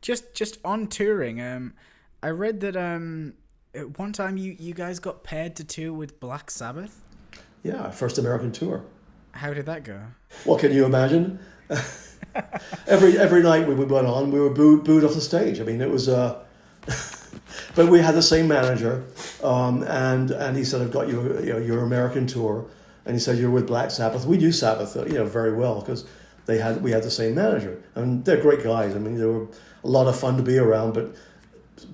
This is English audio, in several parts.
Just on touring, I read that at one time you guys got paired to tour with Black Sabbath. Yeah, our first American tour. How did that go? What can you imagine? Every night we went on, we were booed off the stage. I mean, it was but we had the same manager, and he said, "I've got your American tour," and he said, "You're with Black Sabbath." We knew Sabbath, very well because we had the same manager, and they're great guys. I mean, they were a lot of fun to be around, but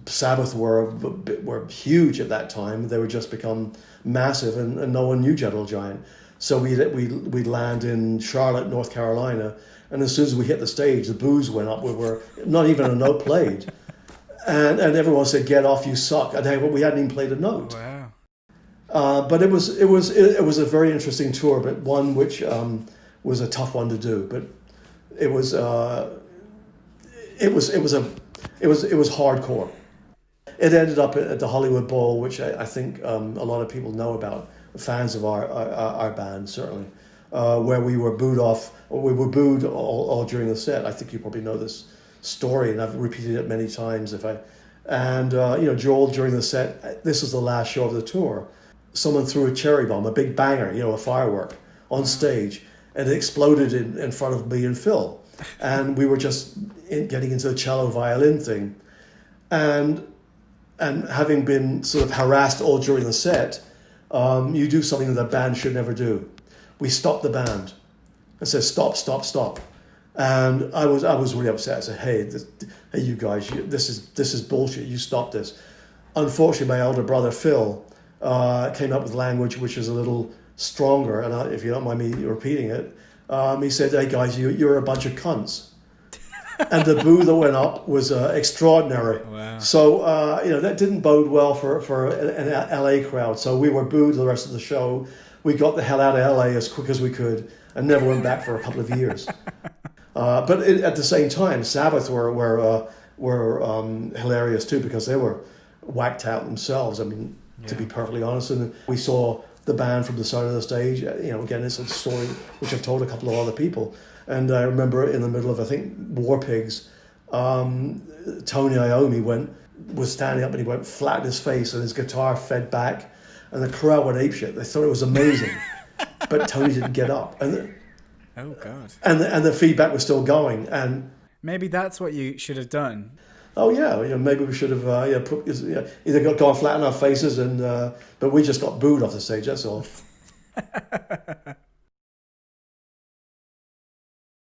Sabbath were huge at that time. They were just become massive, and no one knew Gentle Giant. So we land in Charlotte, North Carolina, and as soon as we hit the stage, the boos went up. We were not even a note played, and everyone said, "Get off, you suck!" And we hadn't even played a note. Wow. But it was a very interesting tour, but one which was a tough one to do. But it was hardcore. It ended up at the Hollywood Bowl, which I think a lot of people know about, fans of our band certainly, where we were booed off. We were booed all during the set. I think you probably know this story, and I've repeated it many times. Joel during the set, this was the last show of the tour. Someone threw a cherry bomb, a big banger, a firework, on stage, and it exploded in front of me and Phil. And we were just getting into the cello violin thing. And having been sort of harassed all during the set, you do something that the band should never do. We stopped the band and said, "Stop, stop, stop." And I was really upset. I said, "Hey, you guys, this is bullshit. You stop this." Unfortunately, my elder brother Phil came up with language which is a little stronger, and if you don't mind me repeating it, he said, "Hey guys, you're a bunch of cunts." And the boo that went up was extraordinary. Wow. So that didn't bode well for an LA crowd. So we were booed the rest of the show. We got the hell out of LA as quick as we could and never went back for a couple of years. But at the same time, Sabbath were hilarious too, because they were whacked out themselves. I mean, to be perfectly honest, and we saw the band from the side of the stage. Again, it's a story which I've told a couple of other people. And I remember in the middle of, I think, War Pigs, Tony Iommi was standing up and he went flat in his face and his guitar fed back, and the crowd went apeshit. They thought it was amazing, but Tony didn't get up. Oh God. And the feedback was still going. And maybe that's what you should have done. Oh yeah, maybe we should have either gone flat on our faces, but we just got booed off the stage. That's all.